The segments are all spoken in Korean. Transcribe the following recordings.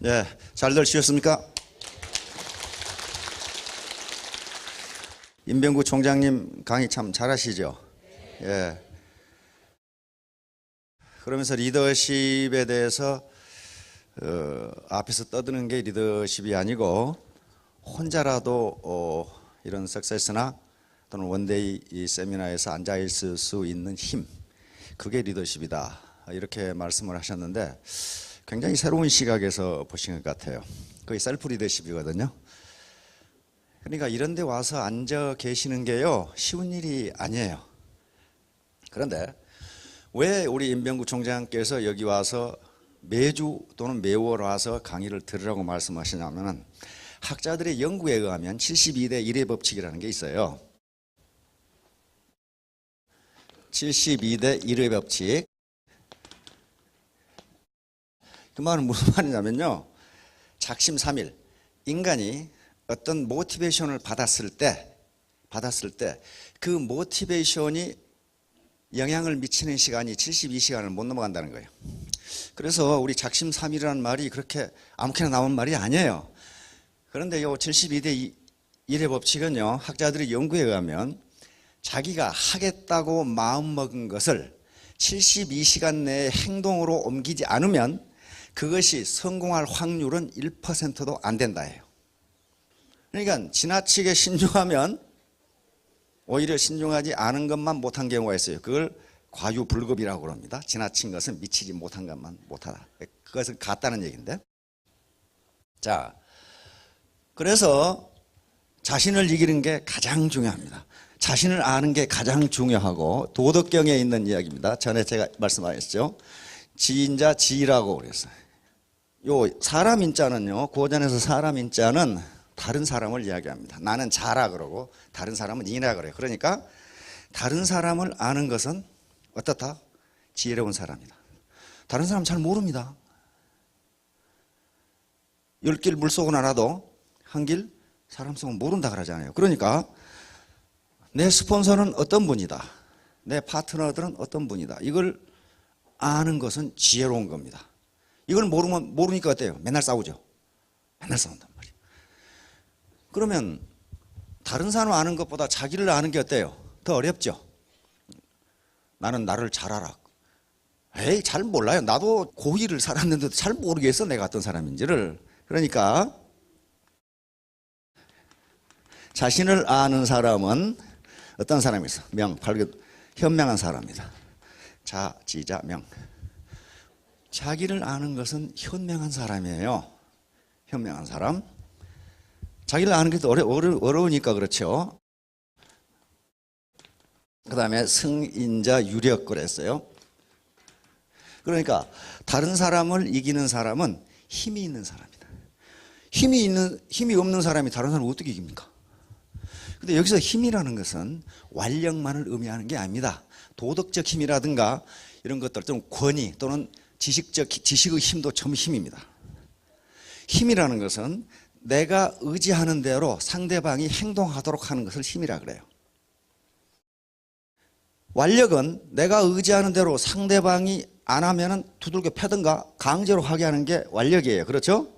예, 잘들 쉬었습니까? 임병구 총장님 강의 참 잘하시죠? 예. 그러면서 리더십에 대해서 앞에서 떠드는 게 리더십이 아니고 혼자라도 이런 석세스나 또는 원데이 이 세미나에서 앉아 있을 수 있는 힘, 그게 리더십이다, 이렇게 말씀을 하셨는데 굉장히 새로운 시각에서 보신 것 같아요. 그게 셀프 리더십이거든요. 그러니까 이런 데 와서 앉아 계시는 게요, 쉬운 일이 아니에요. 그런데 왜 우리 임병구 총장께서 여기 와서 매주 또는 매월 와서 강의를 들으라고 말씀하시냐면, 학자들의 연구에 의하면 72대 1의 법칙이라는 게 있어요. 72대 1의 법칙. 그 말은 무슨 말이냐면요, 작심삼일, 인간이 어떤 모티베이션을 받았을 때 그 모티베이션이 영향을 미치는 시간이 72시간을 못 넘어간다는 거예요. 그래서 우리 작심삼일이라는 말이 그렇게 아무렇게나 나온 말이 아니에요. 그런데 이 72대 1의 법칙은요, 학자들의 연구에 의하면 자기가 하겠다고 마음먹은 것을 72시간 내에 행동으로 옮기지 않으면 그것이 성공할 확률은 1%도 안 된다예요. 그러니까 지나치게 신중하면 오히려 신중하지 않은 것만 못한 경우가 있어요. 그걸 과유불급이라고 그럽니다. 지나친 것은 미치지 못한 것만 못하다. 그것은 같다는 얘기인데. 자, 그래서 자신을 이기는 게 가장 중요합니다. 자신을 아는 게 가장 중요하고 도덕경에 있는 이야기입니다. 전에 제가 말씀하셨죠. 지인자 지라고 그랬어요. 요 사람 인자는요, 고전에서 사람 인자는 다른 사람을 이야기합니다. 나는 자라 그러고 다른 사람은 이라 그래요. 그러니까 다른 사람을 아는 것은 어떻다? 지혜로운 사람이다. 다른 사람 잘 모릅니다. 10길 물속은 알아도 한 길 사람 속은 모른다 그러잖아요. 그러니까 내 스폰서는 어떤 분이다, 내 파트너들은 어떤 분이다, 이걸 아는 것은 지혜로운 겁니다. 이걸 모르니까 어때요? 맨날 싸우죠. 맨날 싸운단 말이에요. 그러면 다른 사람 아는 것보다 자기를 아는 게 어때요? 더 어렵죠. 나는 나를 잘 알아. 에이, 잘 몰라요. 나도 고일을 살았는데도 잘 모르겠어, 내가 어떤 사람인지를. 그러니까 자신을 아는 사람은 어떤 사람이 있어? 현명한 사람이다. 자, 지자, 명. 자기를 아는 것은 현명한 사람이에요. 현명한 사람. 자기를 아는 게 어려우니까 그렇죠. 그 다음에 승인자 유력 그랬어요. 그러니까 다른 사람을 이기는 사람은 힘이 있는 사람이다. 힘이 없는 사람이 다른 사람을 어떻게 이깁니까? 근데 여기서 힘이라는 것은 완력만을 의미하는 게 아닙니다. 도덕적 힘이라든가 이런 것들, 좀 권위 또는 지식의 힘도 전부 힘입니다. 힘이라는 것은 내가 의지하는 대로 상대방이 행동하도록 하는 것을 힘이라 그래요. 완력은 내가 의지하는 대로 상대방이 안 하면은 두들겨 패든가 강제로 하게 하는 게 완력이에요. 그렇죠?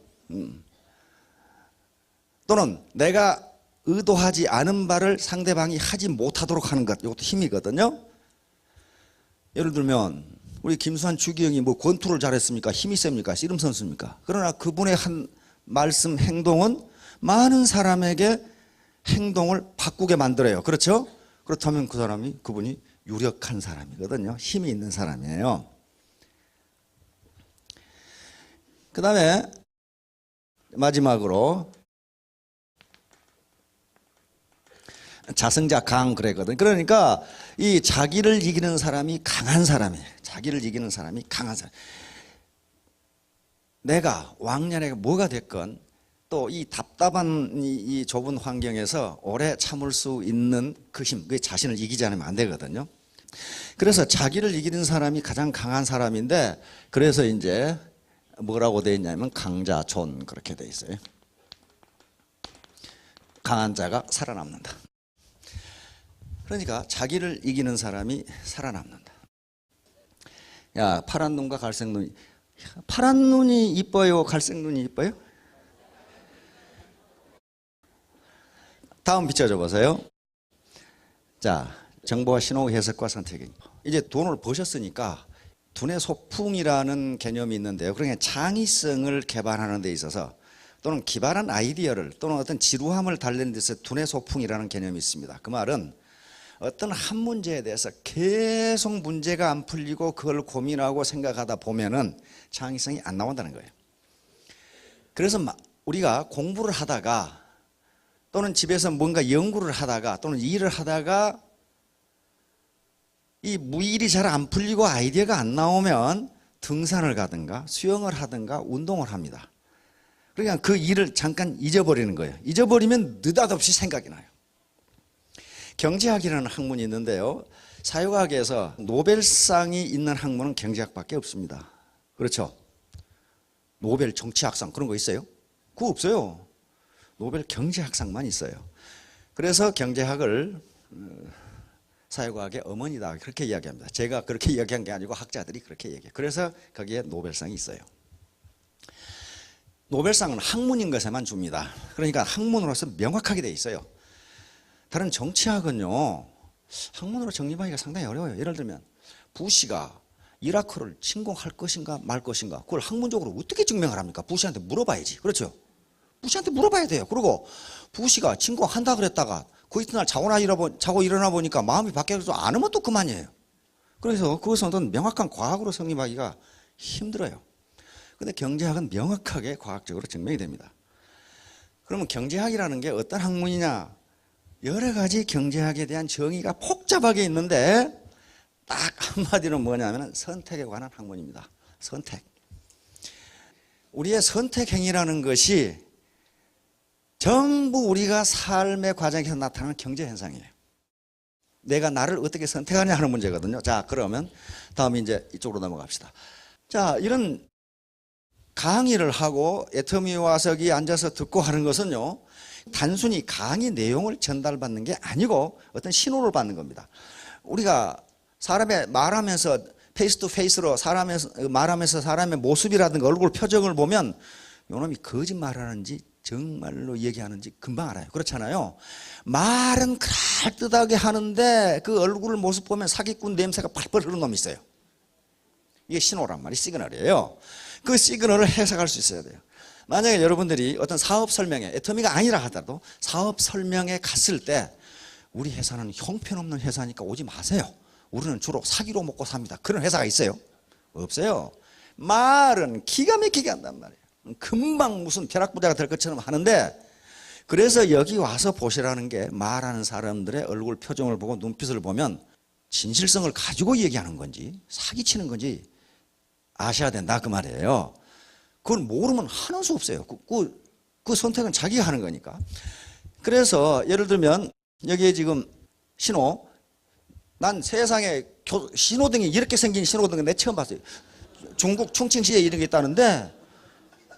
또는 내가 의도하지 않은 바를 상대방이 하지 못하도록 하는 것, 이것도 힘이거든요. 예를 들면 우리 김수환 주기영이 뭐 권투를 잘했습니까? 힘이 셉니까? 씨름 선수입니까? 그러나 그분의 한 말씀, 행동은 많은 사람에게 행동을 바꾸게 만들어요. 그렇죠? 그렇다면 그분이 유력한 사람이거든요. 힘이 있는 사람이에요. 그 다음에 마지막으로 자승자 강 그랬거든. 그러니까 이 자기를 이기는 사람이 강한 사람이에요. 자기를 이기는 사람이 강한 사람. 내가 왕년에 뭐가 됐건 또 이 답답한 이 좁은 환경에서 오래 참을 수 있는 그 힘, 그게 자신을 이기지 않으면 안 되거든요. 그래서 자기를 이기는 사람이 가장 강한 사람인데, 그래서 이제 뭐라고 되어 있냐면 강자존 그렇게 되어 있어요. 강한 자가 살아남는다. 그러니까 자기를 이기는 사람이 살아남는다. 야, 파란 눈과 갈색 눈, 파란 눈이 이뻐요? 갈색 눈이 이뻐요? 다음 비춰줘 보세요. 자, 정보와 신호 해석과 선택. 이제 돈을 버셨으니까 두뇌 소풍이라는 개념이 있는데요. 그러니까 창의성을 개발하는 데 있어서 또는 기발한 아이디어를 또는 어떤 지루함을 달래는 데서 두뇌 소풍이라는 개념이 있습니다. 그 말은 어떤 한 문제에 대해서 계속 문제가 안 풀리고 그걸 고민하고 생각하다 보면은 창의성이 안 나온다는 거예요. 그래서 우리가 공부를 하다가 또는 집에서 뭔가 연구를 하다가 또는 일을 하다가 이 무일이 잘 안 풀리고 아이디어가 안 나오면 등산을 가든가 수영을 하든가 운동을 합니다. 그러니까 그 일을 잠깐 잊어버리는 거예요. 잊어버리면 느닷없이 생각이 나요. 경제학이라는 학문이 있는데요. 사회과학에서 노벨상이 있는 학문은 경제학밖에 없습니다. 그렇죠? 노벨 정치학상 그런 거 있어요? 그거 없어요. 노벨 경제학상만 있어요. 그래서 경제학을 사회과학의 어머니다 그렇게 이야기합니다. 제가 그렇게 이야기한 게 아니고 학자들이 그렇게 얘기해요. 그래서 거기에 노벨상이 있어요. 노벨상은 학문인 것에만 줍니다. 그러니까 학문으로서 명확하게 돼 있어요. 다른 정치학은요, 학문으로 정립하기가 상당히 어려워요. 예를 들면 부시가 이라크를 침공할 것인가 말 것인가 그걸 학문적으로 어떻게 증명을 합니까? 부시한테 물어봐야지. 그렇죠? 부시한테 물어봐야 돼요. 그리고 부시가 침공한다 그랬다가 그 이튿날 자고 일어나 보니까 마음이 바뀌어서 안 하면 또 그만이에요. 그래서 그것은 어떤 명확한 과학으로 성립하기가 힘들어요. 근데 경제학은 명확하게 과학적으로 증명이 됩니다. 그러면 경제학이라는 게 어떤 학문이냐? 여러 가지 경제학에 대한 정의가 복잡하게 있는데 딱 한마디로 뭐냐면 선택에 관한 학문입니다. 선택. 우리의 선택 행위라는 것이 전부 우리가 삶의 과정에서 나타나는 경제 현상이에요. 내가 나를 어떻게 선택하냐 하는 문제거든요. 자, 그러면 다음에 이제 이쪽으로 넘어갑시다. 자, 이런 강의를 하고 애터미 와석이 앉아서 듣고 하는 것은요, 단순히 강의 내용을 전달받는 게 아니고 어떤 신호를 받는 겁니다. 우리가 사람의 말하면서 페이스 투 페이스로 말하면서 사람의 모습이라든가 얼굴 표정을 보면 요놈이 거짓말하는지 정말로 얘기하는지 금방 알아요. 그렇잖아요. 말은 그럴듯하게 하는데 그 얼굴 모습 보면 사기꾼 냄새가 팔팔 흐르는 놈이 있어요. 이게 신호란 말이 시그널이에요. 그 시그널을 해석할 수 있어야 돼요. 만약에 여러분들이 어떤 사업 설명회, 애터미가 아니라 하더라도 사업 설명회 갔을 때 우리 회사는 형편없는 회사니까 오지 마세요. 우리는 주로 사기로 먹고 삽니다. 그런 회사가 있어요? 없어요. 말은 기가 막히게 한단 말이에요. 금방 무슨 벼락부자가 될 것처럼 하는데, 그래서 여기 와서 보시라는 게 말하는 사람들의 얼굴 표정을 보고 눈빛을 보면 진실성을 가지고 얘기하는 건지 사기치는 건지 아셔야 된다 그 말이에요. 그걸 모르면 하는 수 없어요. 그 선택은 자기가 하는 거니까. 그래서 예를 들면 여기에 지금 신호, 난 세상에 신호등이 이렇게 생긴 신호등은 내 처음 봤어요. 중국 충칭시에 이런 게 있다는데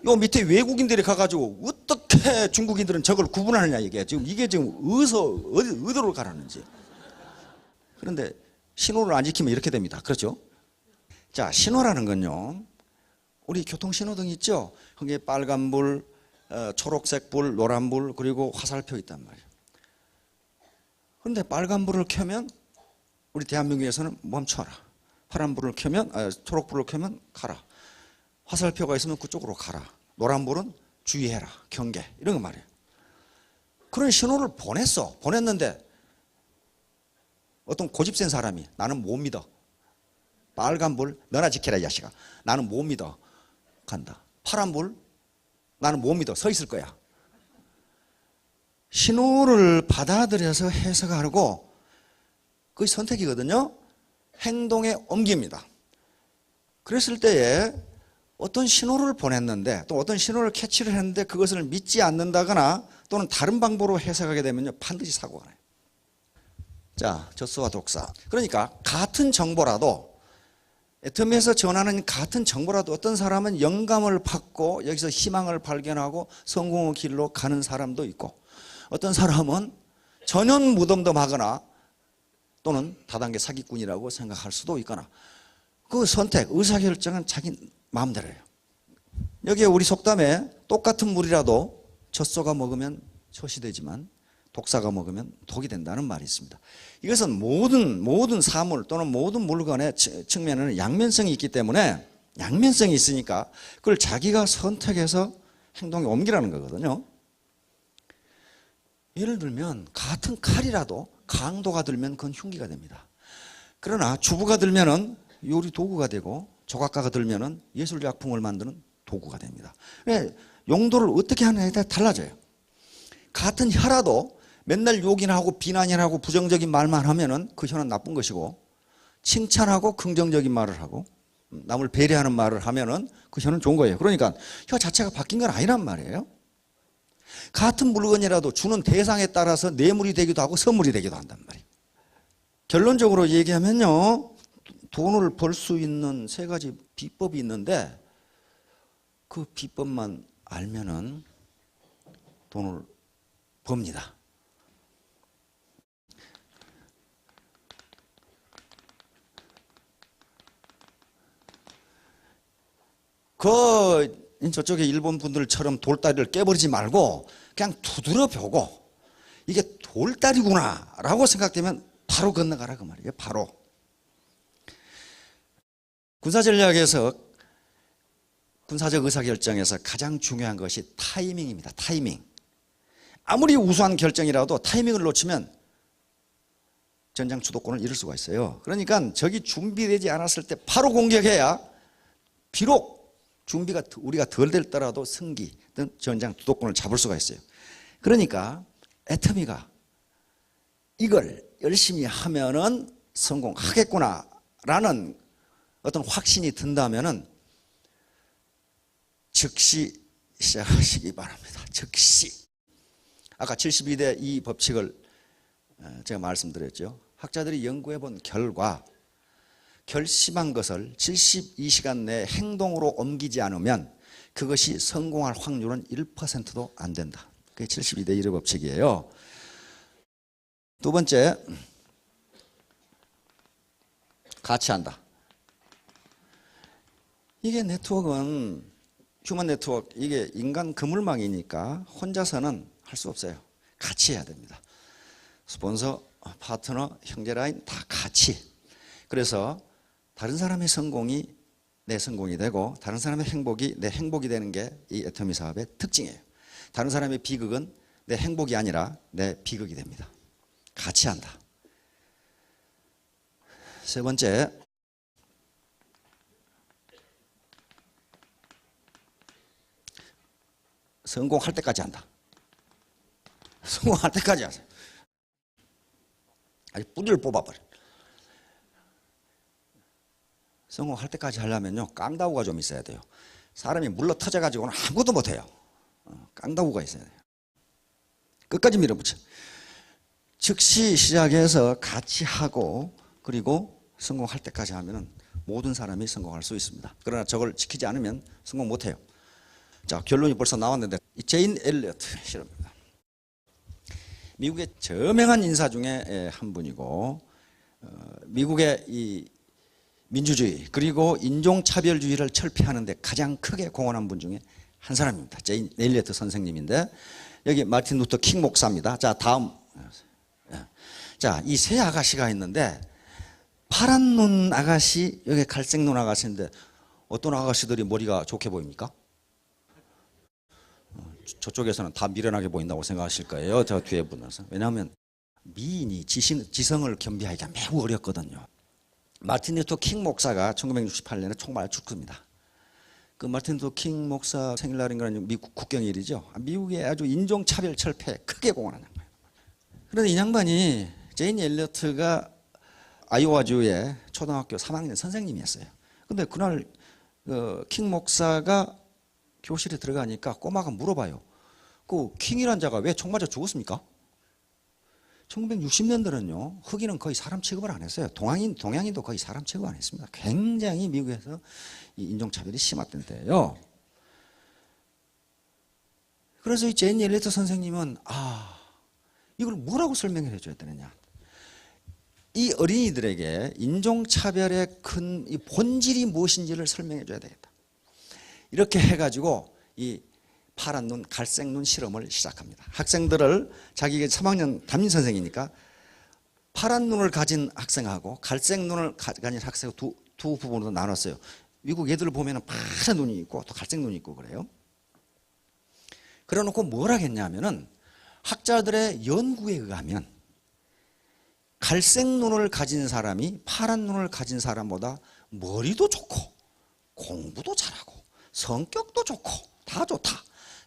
요 밑에 외국인들이 가가지고 어떻게 중국인들은 저걸 구분하느냐 이게 지금 어디로 가라는지. 그런데 신호를 안 지키면 이렇게 됩니다. 그렇죠? 자, 신호라는 건요, 우리 교통신호등 있죠? 거기에 빨간불, 초록색 불, 노란불, 그리고 화살표 있단 말이에요. 그런데 빨간불을 켜면 우리 대한민국에서는 멈춰라. 파란불을 켜면, 초록불을 켜면 가라. 화살표가 있으면 그쪽으로 가라. 노란불은 주의해라. 경계. 이런 거 말이에요. 그런 신호를 보냈는데 어떤 고집센 사람이 나는 못 믿어. 빨간불 너나 지켜라 이 자식아. 나는 못 믿어. 간다. 파란불 나는 못 믿어. 서 있을 거야. 신호를 받아들여서 해석하고 그게 선택이거든요. 행동에 옮깁니다. 그랬을 때에 어떤 신호를 보냈는데 또 어떤 신호를 캐치를 했는데 그것을 믿지 않는다거나 또는 다른 방법으로 해석하게 되면요 반드시 사고가 나요. 자, 젖소와 독사. 그러니까 같은 정보라도 애터미에서 전하는 같은 정보라도 어떤 사람은 영감을 받고 여기서 희망을 발견하고 성공의 길로 가는 사람도 있고 어떤 사람은 전혀 무덤덤하거나 또는 다단계 사기꾼이라고 생각할 수도 있거나 그 선택, 의사결정은 자기 마음대로예요. 여기에 우리 속담에 똑같은 물이라도 젖소가 먹으면 젖이 되지만 독사가 먹으면 독이 된다는 말이 있습니다. 이것은 모든 사물 또는 모든 물건의 측면에는 양면성이 있기 때문에 양면성이 있으니까 그걸 자기가 선택해서 행동에 옮기라는 거거든요. 예를 들면 같은 칼이라도 강도가 들면 그건 흉기가 됩니다. 그러나 주부가 들면은 요리 도구가 되고 조각가가 들면은 예술 작품을 만드는 도구가 됩니다. 용도를 어떻게 하느냐에 따라 달라져요. 같은 혀라도 맨날 욕이나 하고 비난이나 하고 부정적인 말만 하면은 그 혀는 나쁜 것이고, 칭찬하고 긍정적인 말을 하고 남을 배려하는 말을 하면은 그 혀는 좋은 거예요. 그러니까 혀 자체가 바뀐 건 아니란 말이에요. 같은 물건이라도 주는 대상에 따라서 뇌물이 되기도 하고 선물이 되기도 한단 말이에요. 결론적으로 얘기하면요, 돈을 벌 수 있는 세 가지 비법이 있는데 그 비법만 알면은 돈을 법니다. 저쪽에 일본 분들처럼 돌다리를 깨버리지 말고 그냥 두드려 보고 이게 돌다리구나 라고 생각되면 바로 건너가라 그 말이에요. 바로. 군사전략에서, 군사적 의사결정에서 가장 중요한 것이 타이밍입니다. 타이밍. 아무리 우수한 결정이라도 타이밍을 놓치면 전장 주도권을 잃을 수가 있어요. 그러니까 적이 준비되지 않았을 때 바로 공격해야 비록 준비가 우리가 덜 됐더라도 승기 등 전장 주도권을 잡을 수가 있어요. 그러니까 애터미가 이걸 열심히 하면은 성공하겠구나라는 어떤 확신이 든다면은 즉시 시작하시기 바랍니다. 즉시. 아까 72대 2 법칙을 제가 말씀드렸죠. 학자들이 연구해 본 결과 결심한 것을 72시간 내에 행동으로 옮기지 않으면 그것이 성공할 확률은 1%도 안 된다. 그게 72대 1의 법칙이에요. 두 번째, 같이 한다. 이게 네트워크는 휴먼 네트워크, 이게 인간 그물망이니까 혼자서는 할 수 없어요. 같이 해야 됩니다. 스폰서, 파트너, 형제라인 다 같이. 그래서 다른 사람의 성공이 내 성공이 되고 다른 사람의 행복이 내 행복이 되는 게 이 애터미 사업의 특징이에요. 다른 사람의 비극은 내 행복이 아니라 내 비극이 됩니다. 같이 한다. 세 번째, 성공할 때까지 한다. 성공할 때까지 하세요. 아주 뿌리를 뽑아버려. 성공할 때까지 하려면요, 깡다구가 좀 있어야 돼요. 사람이 물러 터져가지고는 아무것도 못해요. 깡다구가 있어야 돼요. 끝까지 밀어붙여. 즉시 시작해서 같이 하고 그리고 성공할 때까지 하면은 모든 사람이 성공할 수 있습니다. 그러나 저걸 지키지 않으면 성공 못해요. 자, 결론이 벌써 나왔는데, 제인 엘리어트 실험입니다. 미국의 저명한 인사 중에 한 분이고, 미국의 이 민주주의 그리고 인종차별주의를 철폐하는 데 가장 크게 공헌한 분 중에 한 사람입니다. 제인 엘리어트 선생님인데, 여기 마틴 루터 킹 목사입니다. 자, 다음. 자, 이 세 아가씨가 있는데, 파란 눈 아가씨, 여기 갈색 눈 아가씨인데 어떤 아가씨들이 머리가 좋게 보입니까? 저쪽에서는 다 미련하게 보인다고 생각하실 거예요. 저 뒤에 분에서. 왜냐하면 미인이 지성을 겸비하기가 매우 어렵거든요. 마틴 루터 킹 목사가 1968년에 총알 죽습니다. 그 마틴 루터 킹 목사 생일날인가 미국 국경일이죠. 미국의 아주 인종차별 철폐에 크게 공헌한 양반이에요. 그런데 이 양반이, 제인 엘리어트가 아이오와주의 초등학교 3학년 선생님이었어요. 근데 그날 킹 목사가 교실에 들어가니까 꼬마가 물어봐요. 그 킹이란 자가 왜 총 맞아 죽었습니까? 1960년대는요, 흑인은 거의 사람 취급을 안 했어요. 동양인도 거의 사람 취급 안 했습니다. 굉장히 미국에서 이 인종차별이 심했던 때예요. 그래서 이 제인 엘리어트 선생님은 이걸 뭐라고 설명해 줘야 되느냐. 이 어린이들에게 인종차별의 큰 이 본질이 무엇인지를 설명해 줘야 되겠다. 이렇게 해가지고 이 파란 눈, 갈색 눈 실험을 시작합니다. 학생들을 자기가 3학년 담임 선생이니까 파란 눈을 가진 학생하고 갈색 눈을 가진 학생 두 부분으로 나눴어요. 미국 애들 보면 파란 눈이 있고 또 갈색 눈이 있고 그래요. 그래 놓고 뭘 하겠냐면은 학자들의 연구에 의하면 갈색 눈을 가진 사람이 파란 눈을 가진 사람보다 머리도 좋고 공부도 잘하고 성격도 좋고 다 좋다.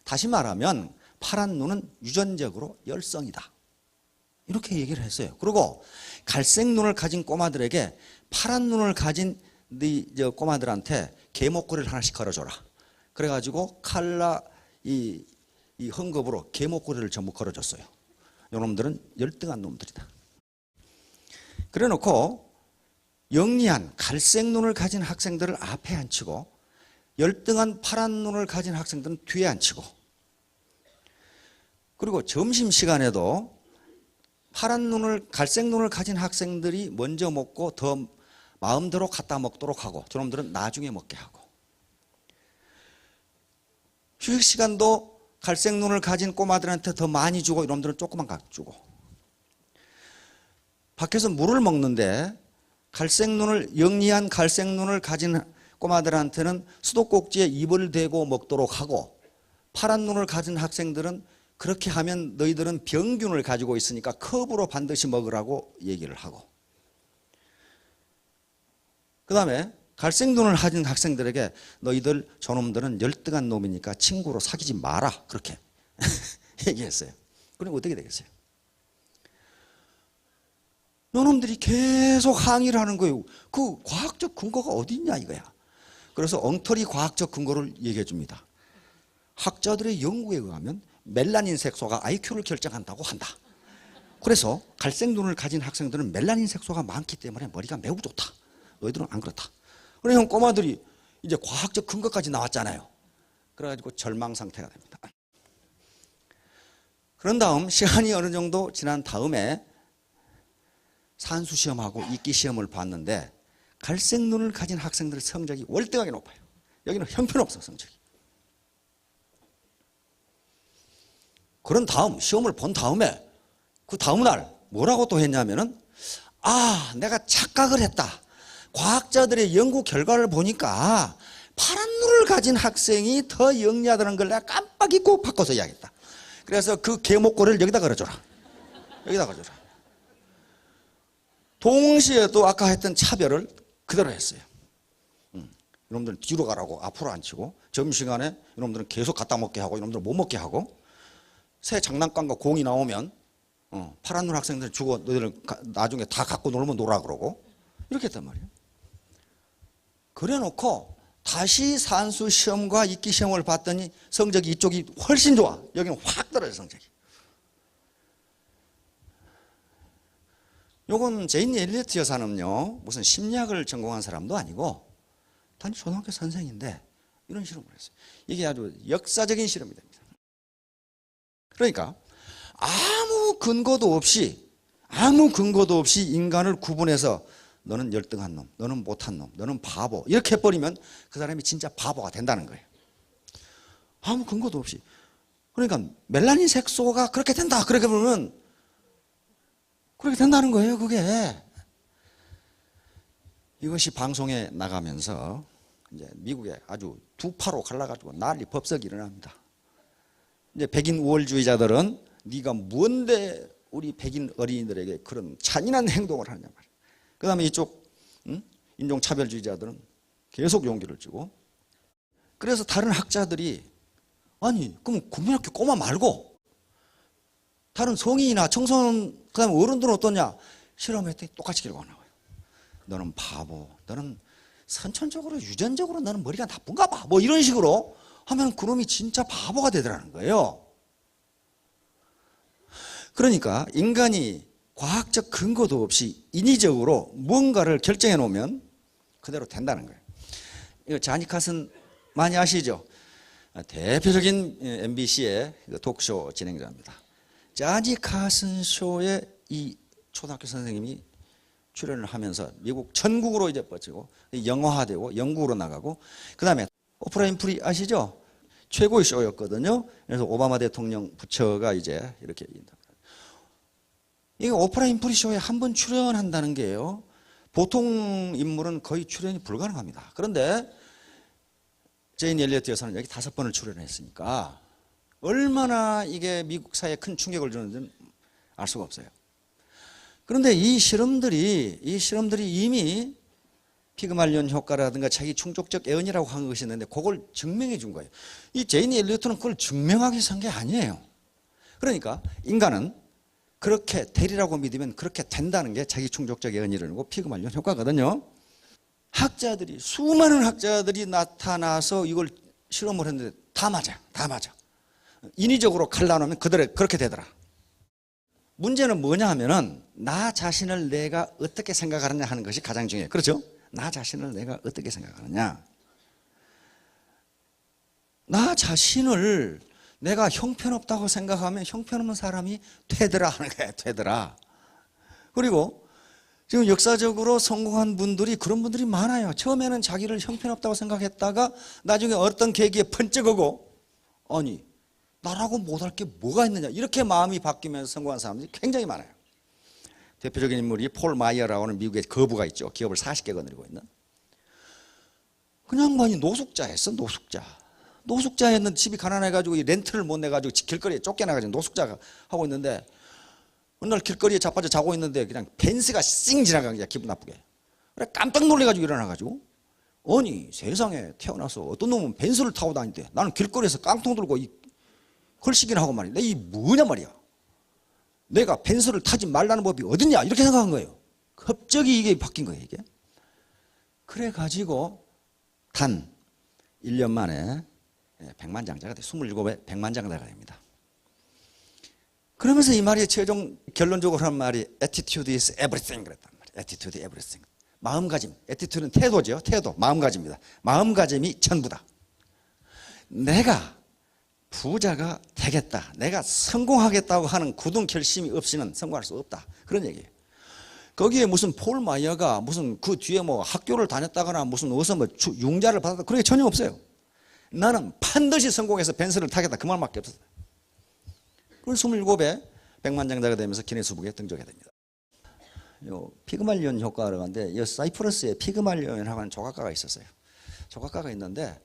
다시 말하면 파란 눈은 유전적으로 열성이다. 이렇게 얘기를 했어요. 그리고 갈색 눈을 가진 꼬마들에게 파란 눈을 가진 저 꼬마들한테 개목걸이를 하나씩 걸어줘라. 그래가지고 이 헝겊으로 개목걸이를 전부 걸어줬어요. 이놈들은 열등한 놈들이다. 그래 놓고 영리한 갈색 눈을 가진 학생들을 앞에 앉히고 열등한 파란 눈을 가진 학생들은 뒤에 앉히고, 그리고 점심시간에도 갈색 눈을 가진 학생들이 먼저 먹고 더 마음대로 갖다 먹도록 하고 저놈들은 나중에 먹게 하고, 휴식시간도 갈색 눈을 가진 꼬마들한테 더 많이 주고 이놈들은 조금만 주고, 밖에서 물을 먹는데 영리한 갈색 눈을 가진 꼬마들한테는 수도꼭지에 입을 대고 먹도록 하고, 파란 눈을 가진 학생들은 그렇게 하면 너희들은 병균을 가지고 있으니까 컵으로 반드시 먹으라고 얘기를 하고, 그 다음에 갈색 눈을 가진 학생들에게 너희들 저놈들은 열등한 놈이니까 친구로 사귀지 마라 그렇게 얘기했어요. 그럼 어떻게 되겠어요? 너놈들이 계속 항의를 하는 거예요. 그 과학적 근거가 어디 있냐 이거야. 그래서 엉터리 과학적 근거를 얘기해 줍니다. 학자들의 연구에 의하면 멜라닌 색소가 IQ를 결정한다고 한다. 그래서 갈색 눈을 가진 학생들은 멜라닌 색소가 많기 때문에 머리가 매우 좋다. 너희들은 안 그렇다. 그래 형 꼬마들이 이제 과학적 근거까지 나왔잖아요. 그래가지고 절망 상태가 됩니다. 그런 다음 시간이 어느 정도 지난 다음에 산수 시험하고 읽기 시험을 봤는데 갈색 눈을 가진 학생들의 성적이 월등하게 높아요. 여기는 형편없어 성적이. 그런 다음 시험을 본 다음에 그 다음 날 뭐라고 또 했냐면은 내가 착각을 했다. 과학자들의 연구 결과를 보니까 파란 눈을 가진 학생이 더 영리하다는 걸 내가 깜빡 잊고 바꿔서 이야기했다. 그래서 그 개목걸이를 여기다 걸어줘라. 여기다 걸어줘라. 동시에 또 아까 했던 차별을 그대로 했어요. 이놈들은 뒤로 가라고 앞으로 앉히고, 점심시간에 이놈들은 계속 갖다 먹게 하고 이놈들은 못 먹게 하고, 새 장난감과 공이 나오면 파란 눈 학생들 주고 너희들 나중에 다 갖고 놀면 놀아 그러고 이렇게 했단 말이에요. 그래 놓고 다시 산수 시험과 읽기 시험을 봤더니 성적이 이쪽이 훨씬 좋아. 여기는 확 떨어져 성적이. 요건 제인 엘리어트 여사는요 무슨 심리학을 전공한 사람도 아니고 단지 초등학교 선생인데 이런 실험을 했어요. 이게 아주 역사적인 실험이 됩니다. 그러니까 아무 근거도 없이 인간을 구분해서 너는 열등한 놈, 너는 못한 놈, 너는 바보 이렇게 해버리면 그 사람이 진짜 바보가 된다는 거예요. 아무 근거도 없이. 그러니까 멜라닌 색소가 그렇게 된다 그렇게 보면 그렇게 된다는 거예요. 그게 이것이 방송에 나가면서 이제 미국에 아주 두 파로 갈라가지고 난리 법석이 일어납니다. 이제 백인 우월주의자들은 네가 뭔데 우리 백인 어린이들에게 그런 잔인한 행동을 하느냐 말이야. 그 다음에 이쪽 인종차별주의자들은 계속 용기를 주고, 그래서 다른 학자들이 그럼 국민학교 꼬마 말고 다른 성인이나 청소년 그 다음에 어른들은 어떠냐 실험했더니 똑같이 결과가 나와요. 너는 바보, 너는 선천적으로 유전적으로 너는 머리가 나쁜가 봐 뭐 이런 식으로 하면 그놈이 진짜 바보가 되더라는 거예요. 그러니까 인간이 과학적 근거도 없이 인위적으로 무언가를 결정해 놓으면 그대로 된다는 거예요. 이거 자니 카슨 많이 아시죠? 대표적인 MBC의 토크쇼 진행자입니다. 자니 카슨 쇼에 이 초등학교 선생님이 출연을 하면서 미국 전국으로 이제 뻗치고 영화화되고 영국으로 나가고, 그 다음에 오프라 윈프리 아시죠? 최고의 쇼였거든요. 그래서 오바마 대통령 부처가 이제 이렇게 이게 오프라 윈프리 쇼에 한 번 출연한다는 게요. 보통 인물은 거의 출연이 불가능합니다. 그런데 제인 엘리어트 여사는 여기 5번을 출연했으니까 얼마나 이게 미국 사회에 큰 충격을 주는지는 알 수가 없어요. 그런데 이 실험들이 이미 피그말리온 효과라든가 자기 충족적 애언이라고 한 것이 있는데 그걸 증명해 준 거예요. 이 제인 엘리어트는 그걸 증명하기 위해서 한 게 아니에요. 그러니까 인간은 그렇게 되리라고 믿으면 그렇게 된다는 게 자기 충족적 애언이라고 피그말리온 효과거든요. 학자들이 수많은 학자들이 나타나서 이걸 실험을 했는데 다 맞아. 인위적으로 갈라놓으면 그대로 그렇게 되더라. 문제는 뭐냐 하면은 나 자신을 내가 어떻게 생각하느냐 하는 것이 가장 중요해요. 그렇죠? 나 자신을 내가 어떻게 생각하느냐. 나 자신을 내가 형편없다고 생각하면 형편없는 사람이 되더라 하는 거예요. 되더라. 그리고 지금 역사적으로 성공한 분들이 그런 분들이 많아요. 처음에는 자기를 형편없다고 생각했다가 나중에 어떤 계기에 번쩍하고 아니 나라고 못할 게 뭐가 있느냐 이렇게 마음이 바뀌면서 성공한 사람들이 굉장히 많아요. 대표적인 인물이 폴 마이어라고 하는 미국의 거부가 있죠. 기업을 40개 거느리고 있는. 그냥 많이 노숙자였어. 노숙자였는데 집이 가난해가지고 렌트를 못 내가지고 길거리에 쫓겨나가지고 노숙자가 하고 있는데 어느 날 길거리에 자빠져 자고 있는데 그냥 벤츠가 씩 지나간 거야. 기분 나쁘게. 그래 깜짝 놀래가지고 일어나가지고 아니 세상에 태어나서 어떤 놈은 벤츠를 타고 다니는데 나는 길거리에서 깡통 들고 걸식이나 하고 말이야. 이 뭐냐 말이야. 내가 벤츠를 타지 말라는 법이 어딨냐 이렇게 생각한 거예요. 갑자기 이게 바뀐 거예요. 이게. 그래가지고 단 1년 만에 백만장자가 돼. 27에 백만장자가 됩니다. 그러면서 이 말이 최종 결론적으로 하는 말이 attitude is everything 그랬단 말이에요. attitude is everything. 마음가짐. attitude는 태도죠. 태도. 마음가짐입니다. 마음가짐이 전부다. 내가 부자가 되겠다. 내가 성공하겠다고 하는 굳은 결심이 없이는 성공할 수 없다. 그런 얘기예요. 거기에 무슨 폴 마이어가 무슨 그 뒤에 뭐 학교를 다녔다거나 무슨 어디서 뭐 융자를 받았다 그런 게 전혀 없어요. 나는 반드시 성공해서 벤츠를 타겠다. 그 말밖에 없었어요. 그래서 27에 백만장자가 되면서 기네스북에 등록하게 됩니다. 요 피그말리온 효과라고 하는데 이 사이프러스에 피그말리온이라고 하는 조각가가 있었어요. 조각가가 있는데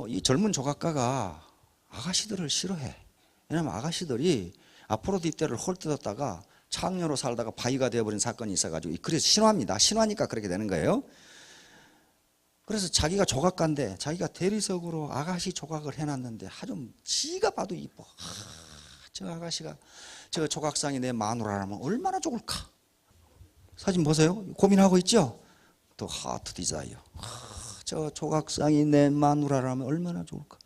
이 젊은 조각가가 아가씨들을 싫어해. 왜냐하면 아가씨들이 아프로디테를 홀뜯었다가 창녀로 살다가 바위가 되어버린 사건이 있어가지고 그래서 신화입니다. 신화니까 그렇게 되는 거예요. 그래서 자기가 조각가인데 자기가 대리석으로 아가씨 조각을 해놨는데 아주 지가 봐도 이뻐. 저 아가씨가 저 조각상이 내 마누라라면 얼마나 좋을까. 사진 보세요. 고민하고 있죠. 또 하트 디자이어. 저 조각상이 내 마누라라면 얼마나 좋을까.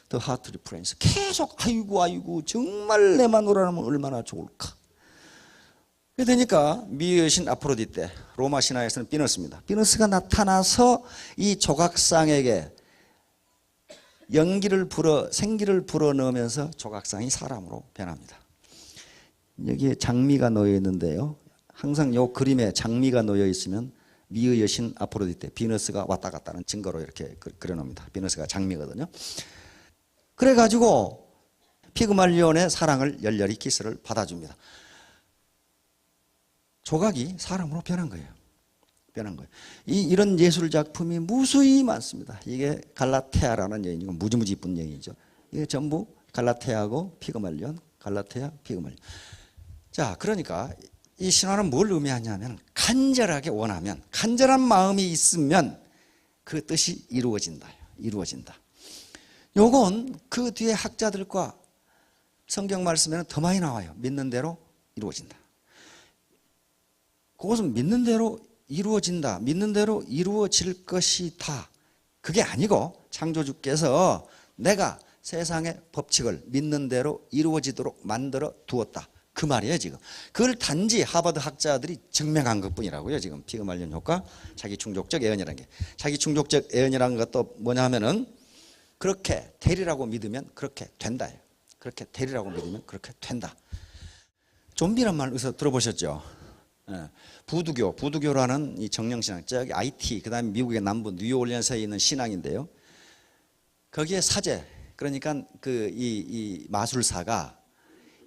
더 하트 리프렌스. 계속 아이고 정말 내 마누라라면 얼마나 좋을까. 그러니까 미의 여신 아프로디테, 로마 신화에서는 비너스입니다. 비너스가 나타나서 이 조각상에게 생기를 불어넣으면서 조각상이 사람으로 변합니다. 여기에 장미가 놓여 있는데요. 항상 이 그림에 장미가 놓여 있으면 미의 여신 아프로디테, 비너스가 왔다 갔다 하는 증거로 이렇게 그려놓습니다. 비너스가 장미거든요. 그래가지고 피그말리온의 사랑을 열렬히 키스를 받아줍니다. 조각이 사람으로 변한 거예요. 이런 예술 작품이 무수히 많습니다. 이게 갈라테아라는 여인이고 무지무지 이쁜 여인이죠. 이게 전부 갈라테아하고 피그말리온, 갈라테아, 피그말리온. 자, 그러니까 이 신화는 뭘 의미하냐면 간절하게 원하면, 간절한 마음이 있으면 그 뜻이 이루어진다. 요건 그 뒤에 학자들과 성경 말씀에는 더 많이 나와요. 믿는 대로 이루어진다. 그것은 믿는 대로 이루어진다. 믿는 대로 이루어질 것이다. 그게 아니고 창조주께서 내가 세상의 법칙을 믿는 대로 이루어지도록 만들어 두었다. 그 말이에요 지금. 그걸 단지 하버드 학자들이 증명한 것뿐이라고요. 지금 피그말리온 효과, 자기 충족적 애언이라는 게. 자기 충족적 애언이라는 것도 뭐냐 하면은 그렇게 되리라고 믿으면 그렇게 된다. 그렇게 되리라고 믿으면 그렇게 된다. 좀비란 말 어디서 들어보셨죠? 부두교라는 이 정령신앙, 저기 IT, 그 다음에 미국의 남부 뉴올리언스에 있는 신앙인데요. 거기에 사제, 그러니까 이 마술사가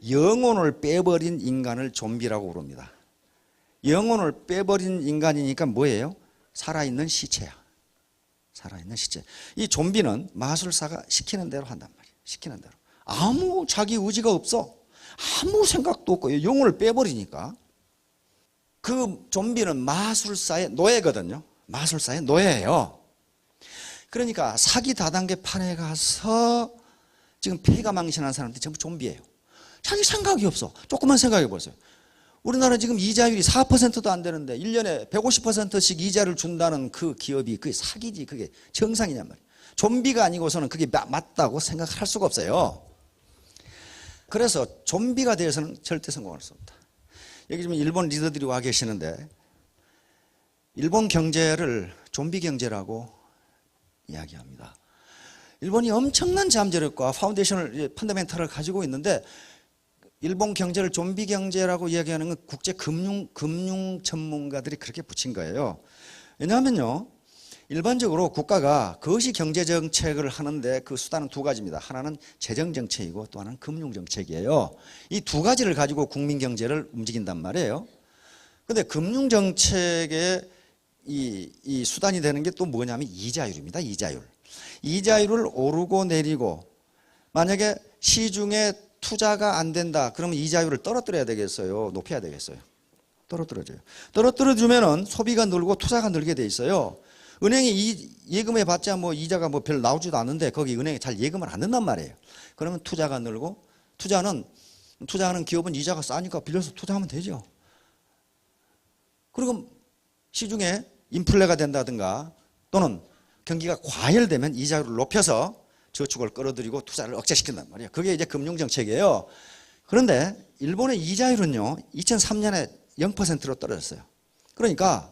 영혼을 빼버린 인간을 좀비라고 부릅니다. 영혼을 빼버린 인간이니까 뭐예요? 살아있는 시체야. 살아있는 시체. 이 좀비는 마술사가 시키는 대로 한단 말이에요. 시키는 대로. 아무 자기 의지가 없어. 아무 생각도 없고 영혼을 빼버리니까. 그 좀비는 마술사의 노예거든요. 마술사의 노예예요. 그러니까 사기 다단계 판에 가서 지금 폐가 망신한 사람들이 전부 좀비예요. 자기 생각이 없어. 조금만 생각해 보세요. 우리나라 지금 이자율이 4%도 안 되는데 1년에 150%씩 이자를 준다는 그 기업이 그게 사기지. 그게 정상이냔 말이에요. 좀비가 아니고서는 그게 맞다고 생각할 수가 없어요. 그래서 좀비가 되어서는 절대 성공할 수 없다. 여기 지금 일본 리더들이 와 계시는데 일본 경제를 좀비 경제라고 이야기합니다. 일본이 엄청난 잠재력과 파운데이션을, 펀더멘탈을 가지고 있는데 일본 경제를 좀비 경제라고 이야기하는 건 국제 금융 전문가들이 그렇게 붙인 거예요. 왜냐하면요, 일반적으로 국가가 거시 경제 정책을 하는데 그 수단은 두 가지입니다. 하나는 재정 정책이고 또 하나는 금융 정책이에요. 이 두 가지를 가지고 국민 경제를 움직인단 말이에요. 그런데 금융 정책의 이 수단이 되는 게 또 뭐냐면 이자율입니다. 이자율을 오르고 내리고, 만약에 시중에 투자가 안 된다 그러면 이자율을 떨어뜨려야 되겠어요? 높여야 되겠어요? 떨어뜨려줘요. 떨어뜨려주면은 소비가 늘고 투자가 늘게 돼 있어요. 은행이 예금해 봤자 뭐 이자가 뭐 별 나오지도 않는데 거기 은행에 잘 예금을 안 넣는단 말이에요. 그러면 투자가 늘고, 투자하는 기업은 이자가 싸니까 빌려서 투자하면 되죠. 그리고 시중에 인플레가 된다든가 또는 경기가 과열되면 이자율을 높여서 저축을 끌어들이고 투자를 억제시킨단 말이에요. 그게 이제 금융정책이에요. 그런데 일본의 이자율은요, 2003년에 0%로 떨어졌어요. 그러니까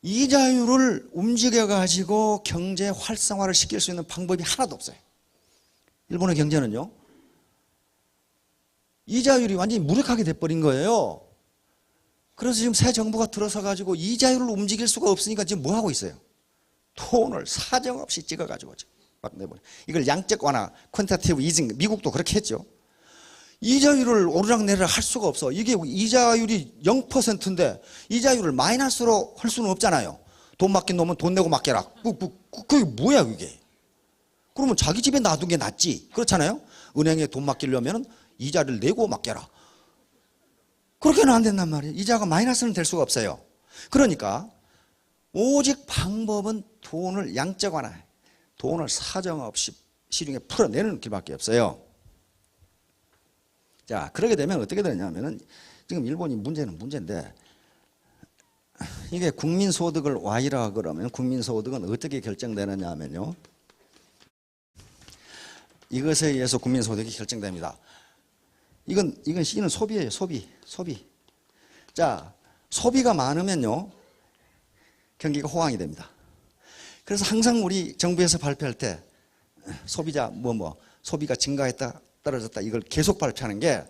이자율을 움직여가지고 경제 활성화를 시킬 수 있는 방법이 하나도 없어요. 일본의 경제는요, 이자율이 완전히 무력하게 돼버린 거예요. 그래서 지금 새 정부가 들어서가지고 이자율을 움직일 수가 없으니까 지금 뭐 하고 있어요? 돈을 사정없이 찍어가지고 막 내버려. 이걸 양적 완화, 퀀타티브 이징, 미국도 그렇게 했죠. 이자율을 오르락내리락 할 수가 없어. 이게 이자율이 0%인데 이자율을 마이너스로 할 수는 없잖아요. 돈 맡긴 놈은 돈 내고 맡겨라. 그게 뭐야 그게. 그러면 자기 집에 놔둔 게 낫지. 그렇잖아요. 은행에 돈 맡기려면 이자를 내고 맡겨라. 그렇게는 안 된단 말이에요. 이자가 마이너스는 될 수가 없어요. 그러니까 오직 방법은 돈을 양적 완화, 돈을 사정없이 시중에 풀어내는 길밖에 없어요. 자, 그러게 되면 어떻게 되냐면은 지금 일본이 문제인데, 이게 국민소득을 Y라 그러면 국민소득은 어떻게 결정되느냐 하면요, 이것에 의해서 국민소득이 결정됩니다. 이건 C는 소비예요. 소비. 자, 소비가 많으면요 경기가 호황이 됩니다. 그래서 항상 우리 정부에서 발표할 때 소비자 소비가 증가했다 떨어졌다 이걸 계속 발표하는 게,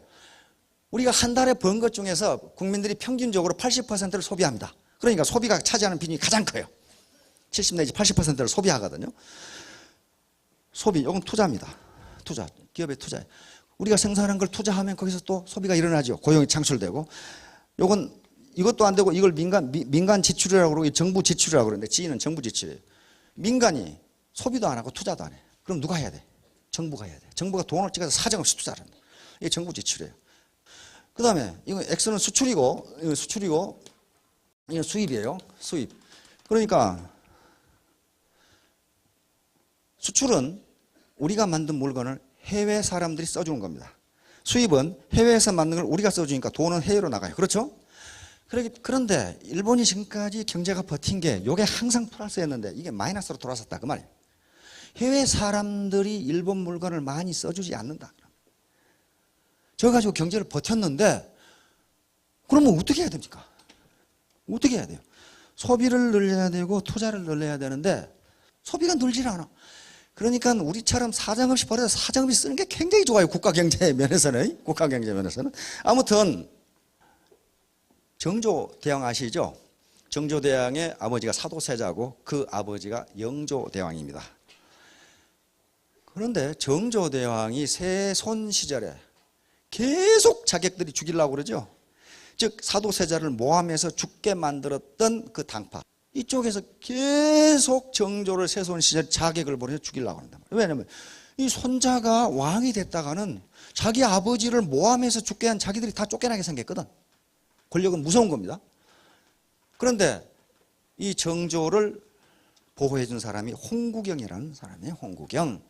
우리가 한 달에 번 것 중에서 국민들이 평균적으로 80%를 소비합니다. 그러니까 소비가 차지하는 비중이 가장 커요. 70 내지 80%를 소비하거든요. 소비, 이건 투자입니다. 투자, 기업의 투자. 우리가 생산한 걸 투자하면 거기서 또 소비가 일어나죠. 고용이 창출되고. 이것도 안 되고 이걸 민간 지출이라고 그러고 정부 지출이라고 그러는데, G는 정부 지출이에요. 민간이 소비도 안 하고 투자도 안 해. 그럼 누가 해야 돼? 정부가 해야 돼. 정부가 돈을 찍어서 사정없이 투자를 한다. 이게 정부 지출이에요. 그 다음에 이거 X는 수출이고 이건 수입이에요. 수입. 그러니까 수출은 우리가 만든 물건을 해외 사람들이 써주는 겁니다. 수입은 해외에서 만든 걸 우리가 써주니까 돈은 해외로 나가요. 그렇죠? 그런데 일본이 지금까지 경제가 버틴 게 이게 항상 플러스였는데 이게 마이너스로 돌아섰다 그 말이에요. 해외 사람들이 일본 물건을 많이 써주지 않는다. 저 가지고 경제를 버텼는데, 그러면 어떻게 해야 됩니까? 어떻게 해야 돼요? 소비를 늘려야 되고 투자를 늘려야 되는데 소비가 늘질 않아. 그러니까 우리처럼 사정없이 벌어서 사정없이 쓰는 게 굉장히 좋아요. 국가 경제 면에서는. 아무튼 정조대왕 아시죠? 정조대왕의 아버지가 사도세자고 그 아버지가 영조대왕입니다. 그런데 정조대왕이 세손 시절에 계속 자객들이 죽이려고 그러죠. 즉 사도세자를 모함해서 죽게 만들었던 그 당파, 이쪽에서 계속 정조를 세손 시절 자객을 보내서 죽이려고 한단 말이에요. 왜냐하면 이 손자가 왕이 됐다가는 자기 아버지를 모함해서 죽게 한 자기들이 다 쫓겨나게 생겼거든. 권력은 무서운 겁니다. 그런데 이 정조를 보호해 준 사람이 홍구경이라는 사람이에요. 홍구경.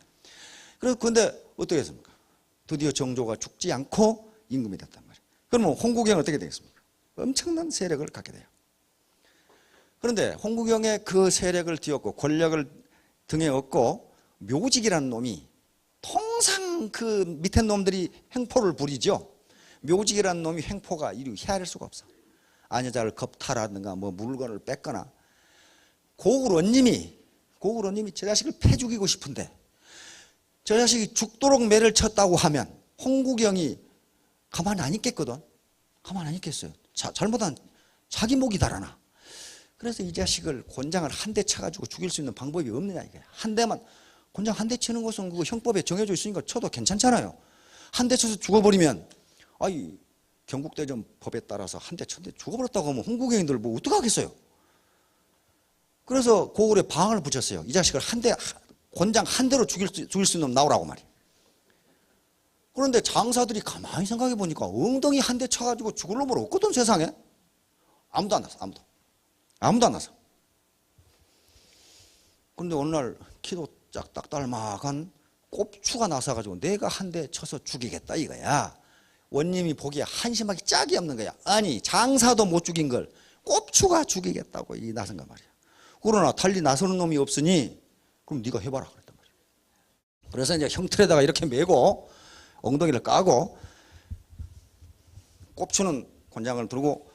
그런데 어떻게 했습니까? 드디어 정조가 죽지 않고 임금이 됐단 말이에요. 그러면 홍구경은 어떻게 되겠습니까? 엄청난 세력을 갖게 돼요. 그런데 홍구경의 그 세력을 뒤엎고 권력을 등에 업고 묘직이라는 놈이, 통상 그 밑에 놈들이 행포를 부리죠. 묘직이라는 놈이 행포가 이리 헤아릴 수가 없어. 아녀자를 겁탈하든가 뭐 물건을 뺏거나. 고구려님이 저 자식을 패 죽이고 싶은데 저 자식이 죽도록 매를 쳤다고 하면 홍구경이 가만히 안 있겠거든. 가만히 안 있겠어요. 잘못한 자기 목이 달아나. 그래서 이 자식을 곤장을 한 대 쳐가지고 죽일 수 있는 방법이 없느냐 이거야. 한 대만, 곤장 한 대 치는 것은 그거 형법에 정해져 있으니까 쳐도 괜찮잖아요. 한 대 쳐서 죽어버리면, 아이 경국대전 법에 따라서 한 대 쳤는데 죽어버렸다고 하면 홍구경인들 뭐 어떡하겠어요. 그래서 고구려에 방을 붙였어요. 이 자식을 곤장 한 대로 죽일 수 있는 놈 나오라고 말이에요. 그런데 장사들이 가만히 생각해 보니까 엉덩이 한 대 쳐가지고 죽을 놈은 없거든, 세상에. 아무도 안 났어. 아무도 안 났어. 그런데 어느 날 키도 짝딱 닮아간 꼽추가 나서가지고 내가 한 대 쳐서 죽이겠다 이거야. 원님이 보기에 한심하기 짝이 없는 거야. 아니 장사도 못 죽인 걸 꼽추가 죽이겠다고 이 나선 거 말이야. 그러나 달리 나서는 놈이 없으니 그럼 네가 해봐라 그랬단 말이야. 그래서 이제 형틀에다가 이렇게 메고 엉덩이를 까고 꼽추는 곤장을 들고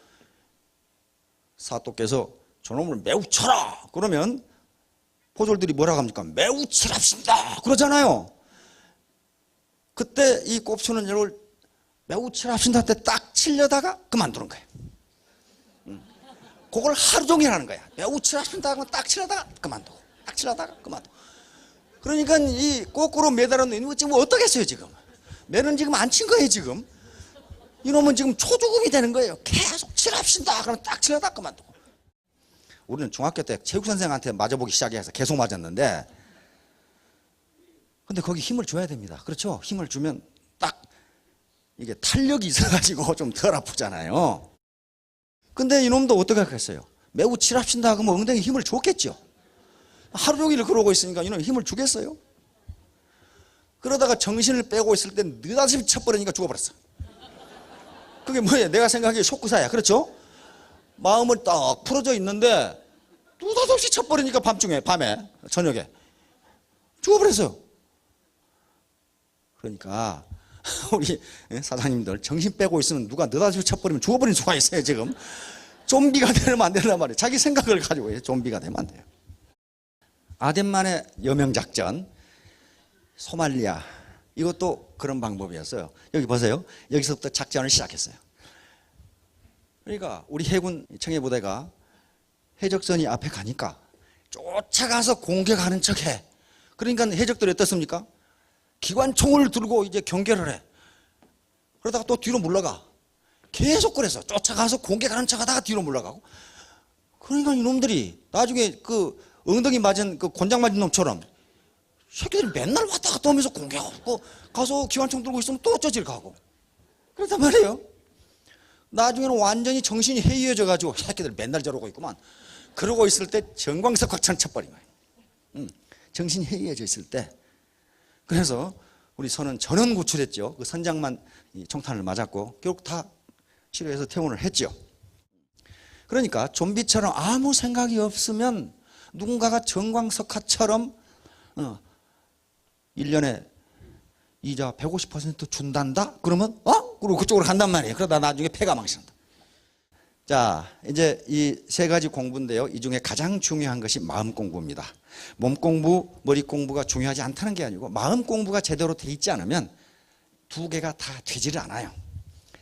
사또께서 저놈을 매우 쳐라 그러면 포졸들이 뭐라고 합니까? 매우 칠합시다 그러잖아요. 그때 이 꼽추는 이걸 매우 칠합시다 때 딱 치려다가 그만두는 거예요. 그걸 하루 종일 하는 거야. 매우 칠합시다 하면 딱 치려다가 그만두고 딱 치려다가 그만두고. 그러니까 이 거꾸로 매달았는 이놈은 지금 어떻겠어요 지금. 매는 지금 안 친 거예요 지금. 이놈은 지금 초죽음이 되는 거예요. 계속 칠합시다 그러면 딱 치려다가 그만두고. 우리는 중학교 때 체육선생한테 맞아보기 시작해서 계속 맞았는데, 근데 거기 힘을 줘야 됩니다. 그렇죠? 힘을 주면 딱 이게 탄력이 있어가지고 좀 덜 아프잖아요. 근데 이놈도 어떻게 하겠어요? 매우 칠합시다 그러면 엉덩이 힘을 줬겠죠. 하루 종일 그러고 있으니까 이놈 힘을 주겠어요? 그러다가 정신을 빼고 있을 때 느닷없이 쳐버리니까 죽어버렸어. 그게 뭐예요? 내가 생각하기에 쇼크사야. 그렇죠? 마음은 딱 풀어져 있는데 느닷없이 쳐버리니까 밤에 저녁에 죽어버렸어요. 그러니까 우리 사장님들 정신 빼고 있으면 누가 느닷없이 쳐버리면 죽어버리는 수가 있어요. 지금 좀비가 되면 안 된단 말이에요. 자기 생각을 가지고 좀비가 되면 안 돼요. 아덴만의 여명작전 소말리아, 이것도 그런 방법이었어요. 여기 보세요. 여기서부터 작전을 시작했어요. 그러니까 우리 해군 청해부대가 해적선이 앞에 가니까 쫓아가서 공격하는 척해. 그러니까 해적들이 어떻습니까? 기관총을 들고 이제 경계를 해. 그러다가 또 뒤로 물러가. 계속 그래서 쫓아가서 공격하는 척하다가 뒤로 물러가고. 그러니까 이놈들이 나중에 그 엉덩이 맞은 그 곤장 맞은 놈처럼 새끼들이 맨날 왔다 갔다 하면서 공격하고 가서 기관총 들고 있으면 또 저질 가고 그렇단 말이에요. 나중에는 완전히 정신이 해이해져 가지고 새끼들 맨날 저러고 있구만. 그러고 있을 때 정광석 확찬 쳐버린 거예요. 정신이 해이해져 있을 때. 그래서 우리 선은 전원 구출했죠. 그 선장만 총탄을 맞았고 결국 다 치료해서 퇴원을 했죠. 그러니까 좀비처럼 아무 생각이 없으면 누군가가 정광석화처럼 1년에 이자 150% 준단다? 그러면 그리고 그쪽으로 간단 말이에요. 그러다 나중에 폐가 망신한다. 자, 이제 이 세 가지 공부인데요. 이 중에 가장 중요한 것이 마음 공부입니다. 몸 공부, 머리 공부가 중요하지 않다는 게 아니고 마음 공부가 제대로 돼 있지 않으면 두 개가 다 되지를 않아요.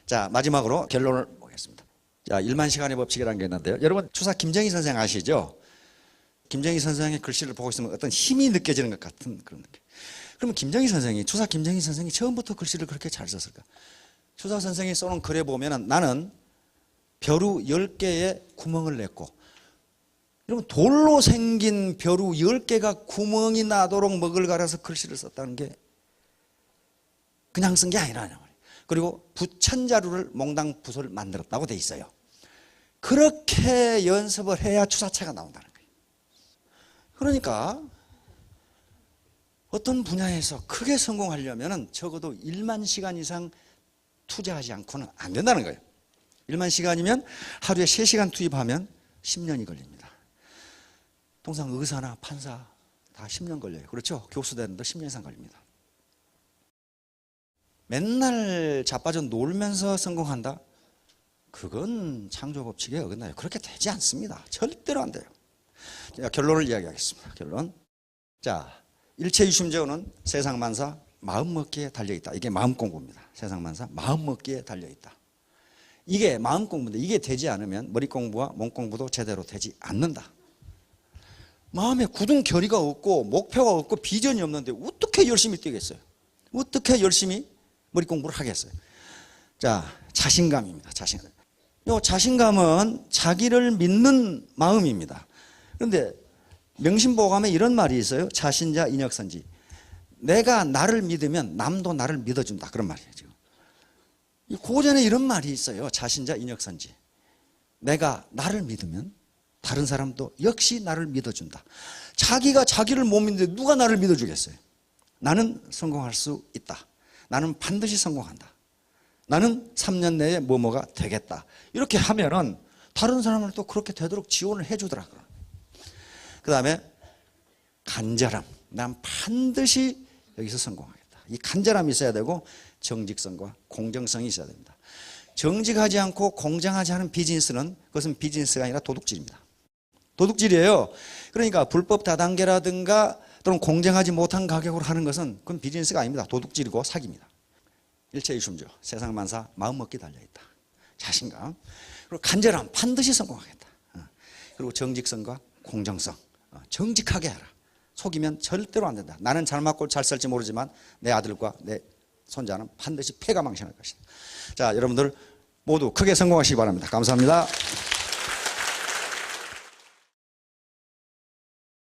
자, 마지막으로 결론을 보겠습니다. 자, 1만 시간의 법칙이라는 게 있는데요. 여러분 추사 김정희 선생 아시죠? 김정희 선생의 글씨를 보고 있으면 어떤 힘이 느껴지는 것 같은 그런 느낌. 그러면 김정희 선생이, 추사 김정희 선생이 처음부터 글씨를 그렇게 잘 썼을까? 추사 선생이 써놓은 글에 보면 나는 벼루 10개에 구멍을 냈고, 여러분 돌로 생긴 벼루 10개가 구멍이 나도록 먹을 갈아서 글씨를 썼다는 게 그냥 쓴 게 아니라는 말이에요. 그리고 부천자루를 몽당 붓을 만들었다고 돼 있어요. 그렇게 연습을 해야 추사체가 나온다는 거예요. 그러니까 어떤 분야에서 크게 성공하려면 적어도 1만 시간 이상 투자하지 않고는 안 된다는 거예요. 1만 시간이면 하루에 3시간 투입하면 10년이 걸립니다. 통상 의사나 판사 다 10년 걸려요. 그렇죠? 교수 되는데 10년 이상 걸립니다. 맨날 자빠져 놀면서 성공한다? 그건 창조법칙에 어긋나요. 그렇게 되지 않습니다. 절대로 안 돼요. 자, 결론을 이야기하겠습니다. 결론. 자, 일체유심제어는 세상만사 마음먹기에 달려있다. 이게 마음공부입니다. 세상만사 마음먹기에 달려있다. 이게 마음공부인데 이게 되지 않으면 머리공부와 몸공부도 제대로 되지 않는다. 마음에 굳은 결의가 없고 목표가 없고 비전이 없는데 어떻게 열심히 뛰겠어요? 어떻게 열심히 머리공부를 하겠어요? 자, 자신감입니다. 자신감. 이 자신감은 자기를 믿는 마음입니다. 그런데 명심보감에 이런 말이 있어요. 자신자 인역선지. 내가 나를 믿으면 남도 나를 믿어준다. 그런 말이에요. 지금. 고전에 이런 말이 있어요. 자신자 인역선지. 내가 나를 믿으면 다른 사람도 역시 나를 믿어준다. 자기가 자기를 못 믿는데 누가 나를 믿어주겠어요? 나는 성공할 수 있다. 나는 반드시 성공한다. 나는 3년 내에 뭐뭐가 되겠다. 이렇게 하면은 다른 사람을 또 그렇게 되도록 지원을 해주더라고요. 그 다음에 간절함. 난 반드시 여기서 성공하겠다. 이 간절함이 있어야 되고 정직성과 공정성이 있어야 됩니다. 정직하지 않고 공정하지 않은 비즈니스는 그것은 비즈니스가 아니라 도둑질입니다. 도둑질이에요. 그러니까 불법 다단계라든가 또는 공정하지 못한 가격으로 하는 것은 그건 비즈니스가 아닙니다. 도둑질이고 사기입니다. 일체유심조, 세상만사 마음먹기 달려있다. 자신감, 그리고 간절함, 반드시 성공하겠다. 그리고 정직성과 공정성, 정직하게 하라. 속이면 절대로 안 된다. 나는 잘 맞고 잘 살지 모르지만 내 아들과 내 손자는 반드시 패가 망신할 것이다. 자, 여러분들 모두 크게 성공하시기 바랍니다. 감사합니다.